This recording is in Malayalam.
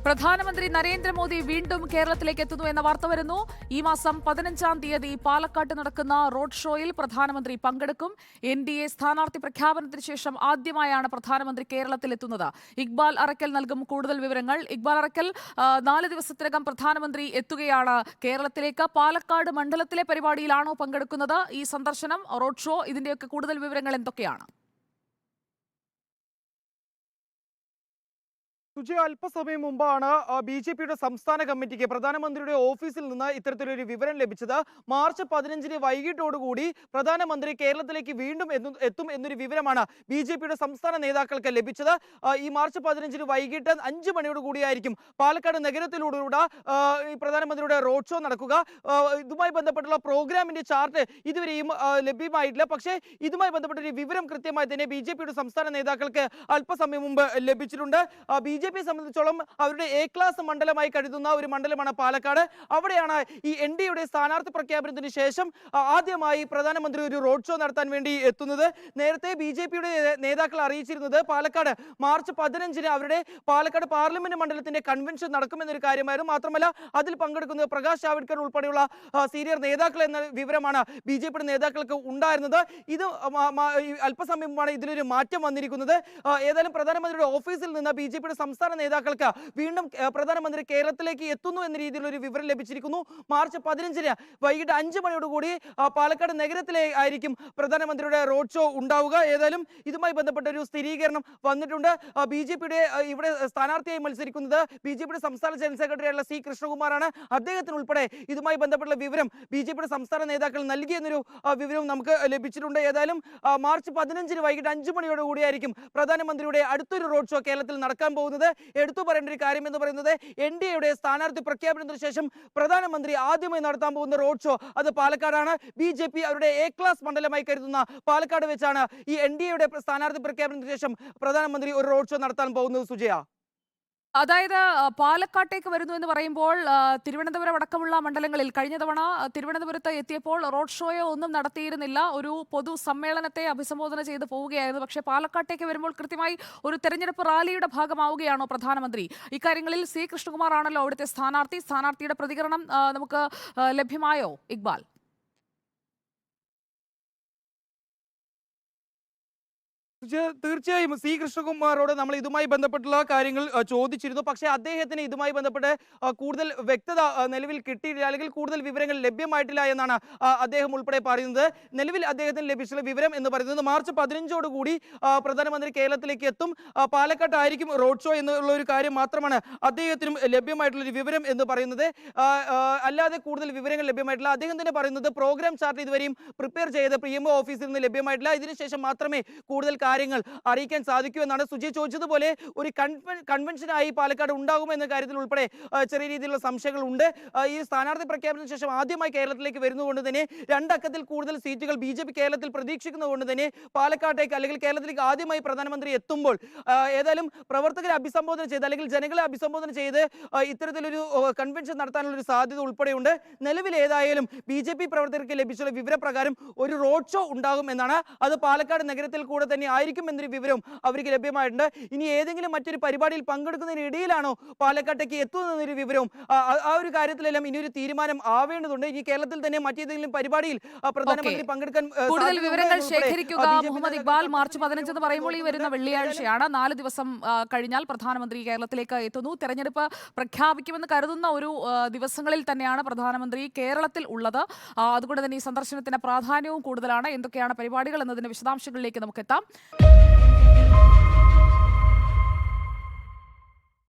പ്രധാനമന്ത്രി നരേന്ദ്രമോദി വീണ്ടും കേരളത്തിലേക്ക് എത്തുന്നു എന്ന വാർത്ത വരുന്നു. ഈ മാസം 15-ാം തീയതി പാലക്കാട്ട് നടക്കുന്ന റോഡ് ഷോയിൽ പ്രധാനമന്ത്രി പങ്കെടുക്കും. NDA സ്ഥാനാർത്ഥി പ്രഖ്യാപനത്തിന് ശേഷം ആദ്യമായാണ് പ്രധാനമന്ത്രി കേരളത്തിലെത്തുന്നത്. ഇക്ബാൽ അറക്കൽ നൽകും കൂടുതൽ വിവരങ്ങൾ. ഇക്ബാൽ അറക്കൽ, 4 ദിവസത്തിനകം പ്രധാനമന്ത്രി എത്തുകയാണ് കേരളത്തിലേക്ക്. പാലക്കാട് മണ്ഡലത്തിലെ പരിപാടിയിലാണോ പങ്കെടുക്കുന്നത്? ഈ സന്ദർശനം, റോഡ് ഷോ, ഇതിന്റെയൊക്കെ കൂടുതൽ വിവരങ്ങൾ എന്തൊക്കെയാണ്? സുജയ, അല്പസമയം മുമ്പാണ് BJPയുടെ സംസ്ഥാന കമ്മിറ്റിക്ക് പ്രധാനമന്ത്രിയുടെ ഓഫീസിൽ നിന്ന് ഇത്തരത്തിലൊരു വിവരം ലഭിച്ചത്. മാർച്ച് 15-ന് വൈകിട്ടോടുകൂടി പ്രധാനമന്ത്രി കേരളത്തിലേക്ക് വീണ്ടും എത്തും എന്നൊരു വിവരമാണ് BJPയുടെ സംസ്ഥാന നേതാക്കൾക്ക് ലഭിച്ചത്. ഈ മാർച്ച് 15-ന് വൈകിട്ട് 5 മണിയോടുകൂടിയായിരിക്കും പാലക്കാട് നഗരത്തിലൂടെ ഈ പ്രധാനമന്ത്രിയുടെ റോഡ് ഷോ നടക്കുക. ഇതുമായി ബന്ധപ്പെട്ടുള്ള പ്രോഗ്രാമിന്റെ ചാർട്ട് ഇതുവരെയും ലഭ്യമായിട്ടില്ല. പക്ഷേ ഇതുമായി ബന്ധപ്പെട്ടൊരു വിവരം കൃത്യമായി തന്നെ BJPയുടെ സംസ്ഥാന നേതാക്കൾക്ക് അല്പസമയം മുമ്പ് ലഭിച്ചിട്ടുണ്ട്. BJP സംബന്ധിച്ചോളം അവരുടെ A ക്ലാസ് മണ്ഡലമായി കരുതുന്ന ഒരു മണ്ഡലമാണ് പാലക്കാട്. അവിടെയാണ് ഈ NDAയുടെ സ്ഥാനാർത്ഥി പ്രഖ്യാപനത്തിന് ശേഷം ആദ്യമായി പ്രധാനമന്ത്രി ഒരു റോഡ് ഷോ നടത്താൻ വേണ്ടി എത്തുന്നത്. നേരത്തെ BJPയുടെ നേതാക്കൾ അറിയിച്ചിരുന്നത് പാലക്കാട് മാർച്ച് 15-ന് അവരുടെ പാലക്കാട് പാർലമെന്റ് മണ്ഡലത്തിന്റെ കൺവെൻഷൻ നടക്കുമെന്നൊരു കാര്യമായിരുന്നു. മാത്രമല്ല അതിൽ പങ്കെടുക്കുന്നത് പ്രകാശ് ജാവ്ദേക്കർ ഉൾപ്പെടെയുള്ള സീനിയർ നേതാക്കൾ എന്ന വിവരമാണ് BJPയുടെ നേതാക്കൾക്ക് ഉണ്ടായിരുന്നത്. ഇത് അല്പസമയം മുമ്പാണ് ഇതിലൊരു മാറ്റം വന്നിരിക്കുന്നത്. ഏതായാലും പ്രധാനമന്ത്രിയുടെ ഓഫീസിൽ നിന്ന് BJPയുടെ സംസ്ഥാന നേതാക്കൾക്ക് വീണ്ടും പ്രധാനമന്ത്രി കേരളത്തിലേക്ക് എത്തുന്നു എന്ന രീതിയിലുള്ള ഒരു വിവരം ലഭിച്ചിരിക്കുന്നു. മാർച്ച് 15-ന് വൈകിട്ട് 5 മണിയോടുകൂടി പാലക്കാട് നഗരത്തിലെ ആയിരിക്കും പ്രധാനമന്ത്രിയുടെ റോഡ് ഷോ ഉണ്ടാവുക. ഏതായാലും ഇതുമായി ബന്ധപ്പെട്ട ഒരു സ്ഥിരീകരണം വന്നിട്ടുണ്ട്. BJPയുടെ ഇവിടെ സ്ഥാനാർത്ഥിയായി മത്സരിക്കുന്നത് BJPയുടെ സംസ്ഥാന ജനറൽ സെക്രട്ടറി ആയിട്ടുള്ള C കൃഷ്ണകുമാറാണ്. അദ്ദേഹത്തിന് ഉൾപ്പെടെ ഇതുമായി ബന്ധപ്പെട്ട വിവരം BJPയുടെ സംസ്ഥാന നേതാക്കൾ നൽകിയെന്നൊരു വിവരവും നമുക്ക് ലഭിച്ചിട്ടുണ്ട്. ഏതായാലും മാർച്ച് 15-ന് വൈകിട്ട് 5 മണിയോടുകൂടിയായിരിക്കും പ്രധാനമന്ത്രിയുടെ അടുത്തൊരു റോഡ് ഷോ കേരളത്തിൽ നടക്കാൻ പോകുന്നത്. എടുത്തു പറയേണ്ട ഒരു കാര്യം എന്ന് പറയുന്നത് NDAയുടെ സ്ഥാനാർത്ഥി പ്രഖ്യാപനത്തിന് ശേഷം പ്രധാനമന്ത്രി ആദ്യമായി നടത്താൻ പോകുന്ന റോഡ് ഷോ അത് പാലക്കാടാണ്. BJP അവരുടെ A ക്ലാസ് മണ്ഡലമായി കരുതുന്ന പാലക്കാട് വെച്ചാണ് ഈ NDAയുടെ സ്ഥാനാർത്ഥി പ്രഖ്യാപനത്തിന് ശേഷം പ്രധാനമന്ത്രി ഒരു റോഡ് ഷോ നടത്താൻ പോകുന്നത്. സുജയ, അതായത് പാലക്കാട്ടേക്ക് വരുന്നു എന്ന് പറയുമ്പോൾ തിരുവനന്തപുരം അടക്കമുള്ള മണ്ഡലങ്ങളിൽ കഴിഞ്ഞ തവണ തിരുവനന്തപുരത്ത് എത്തിയപ്പോൾ റോഡ് ഷോയോ ഒന്നും നടത്തിയിരുന്നില്ല. ഒരു പൊതു സമ്മേളനത്തെ അഭിസംബോധന ചെയ്ത് പോവുകയായിരുന്നു. പക്ഷേ പാലക്കാട്ടേക്ക് വരുമ്പോൾ കൃത്യമായി ഒരു തെരഞ്ഞെടുപ്പ് റാലിയുടെ ഭാഗമാവുകയാണോ പ്രധാനമന്ത്രി? ഇക്കാര്യങ്ങളിൽ C കൃഷ്ണകുമാർ ആണല്ലോ അവിടുത്തെ സ്ഥാനാർത്ഥിയുടെ പ്രതികരണം നമുക്ക് ലഭ്യമായോ ഇക്ബാൽ? തീർച്ചയായും C കൃഷ്ണകുമാറോട് നമ്മൾ ഇതുമായി ബന്ധപ്പെട്ടുള്ള കാര്യങ്ങൾ ചോദിച്ചിരുന്നു. പക്ഷേ അദ്ദേഹത്തിന് ഇതുമായി ബന്ധപ്പെട്ട് കൂടുതൽ വ്യക്തത നിലവിൽ കിട്ടിയിട്ടില്ല, അല്ലെങ്കിൽ കൂടുതൽ വിവരങ്ങൾ ലഭ്യമായിട്ടില്ല എന്നാണ് അദ്ദേഹം ഉൾപ്പെടെ പറയുന്നത്. നിലവിൽ അദ്ദേഹത്തിന് ലഭിച്ചുള്ള വിവരം എന്ന് പറയുന്നത് മാർച്ച് 15-ഓടുകൂടി പ്രധാനമന്ത്രി കേരളത്തിലേക്ക് എത്തും, പാലക്കാട്ടായിരിക്കും റോഡ് ഷോ എന്നുള്ള ഒരു കാര്യം മാത്രമാണ് അദ്ദേഹത്തിനും ലഭ്യമായിട്ടുള്ളൊരു വിവരം എന്ന് പറയുന്നത്. അല്ലാതെ കൂടുതൽ വിവരങ്ങൾ ലഭ്യമായിട്ടില്ല. അദ്ദേഹം തന്നെ പറയുന്നത് പ്രോഗ്രാം ചാർട്ട് ഇതുവരെയും പ്രിപ്പയർ ചെയ്ത് PMO ഓഫീസിൽ നിന്ന് ലഭ്യമായിട്ടില്ല. ഇതിനുശേഷം മാത്രമേ കൂടുതൽ കാര്യങ്ങൾ അറിയിക്കാൻ സാധിക്കൂ എന്നാണ്. സുജി ചോദിച്ചതുപോലെ ഒരു കൺവെൻഷനായി പാലക്കാട് ഉണ്ടാകുമെന്ന കാര്യത്തിൽ ഉൾപ്പെടെ ചെറിയ രീതിയിലുള്ള സംശയങ്ങൾ ഉണ്ട്. ഈ സ്ഥാനാർത്ഥി പ്രഖ്യാപനത്തിന് ശേഷം ആദ്യമായി കേരളത്തിലേക്ക് വരുന്നതുകൊണ്ട് തന്നെ 2 അക്കത്തിൽ കൂടുതൽ സീറ്റുകൾ BJP കേരളത്തിൽ പ്രതീക്ഷിക്കുന്നതുകൊണ്ട് തന്നെ പാലക്കാട്ടേക്ക് അല്ലെങ്കിൽ കേരളത്തിലേക്ക് ആദ്യമായി പ്രധാനമന്ത്രി എത്തുമ്പോൾ ഏതായാലും പ്രവർത്തകരെ അഭിസംബോധന ചെയ്ത് അല്ലെങ്കിൽ ജനങ്ങളെ അഭിസംബോധന ചെയ്ത് ഇത്തരത്തിലൊരു കൺവെൻഷൻ നടത്താനുള്ള ഒരു സാധ്യത ഉൾപ്പെടെയുണ്ട്. നിലവിൽ ഏതായാലും BJP പ്രവർത്തകർക്ക് ലഭിച്ചുള്ള വിവരപ്രകാരം ഒരു റോഡ് ഷോ ഉണ്ടാകും എന്നാണ്. അത് പാലക്കാട് നഗരത്തിൽ കൂടെ തന്നെ ആയിരിക്കും എന്നൊരു വിവരം അവർക്ക് ലഭ്യമായിട്ടുണ്ട്. ഇനി ഏതെങ്കിലും മറ്റൊരു പരിപാടിയിൽ പങ്കെടുക്കുന്നതിനിടയിലാണോ പാലക്കാട്ടേക്ക് എത്തുന്നൊരു വിവരവും ആ ഒരു കാര്യത്തിലെല്ലാം ഇനി ഒരു തീരുമാനം ആവേണ്ടതുണ്ട്. ഇനി കേരളത്തിൽ തന്നെ മറ്റേതെങ്കിലും പരിപാടിയിൽ പ്രധാനമന്ത്രി പങ്കെടുക്കാൻ കൂടുതൽ വിവരങ്ങൾ ശേഖരിക്കുക മുഹമ്മദ് ഇക്ബാൽ. മാർച്ച് 15 എന്ന് പറയുമ്പോൾ ഈ വരുന്ന വെള്ളിയാഴ്ചയാണ്. 4 ദിവസം കഴിഞ്ഞാൽ പ്രധാനമന്ത്രി കേരളത്തിലേക്ക് എത്തുന്നു. തെരഞ്ഞെടുപ്പ് പ്രഖ്യാപിക്കുമെന്ന് കരുതുന്ന ഒരു ദിവസങ്ങളിൽ തന്നെയാണ് പ്രധാനമന്ത്രി കേരളത്തിൽ ഉള്ളത്. അതുകൊണ്ട് തന്നെ ഈ സന്ദർശനത്തിന്റെ പ്രാധാന്യവും കൂടുതലാണ്. എന്തൊക്കെയാണ് പരിപാടികൾ എന്നതിന്റെ വിശദാംശങ്ങളിലേക്ക് നമുക്ക് എത്താം.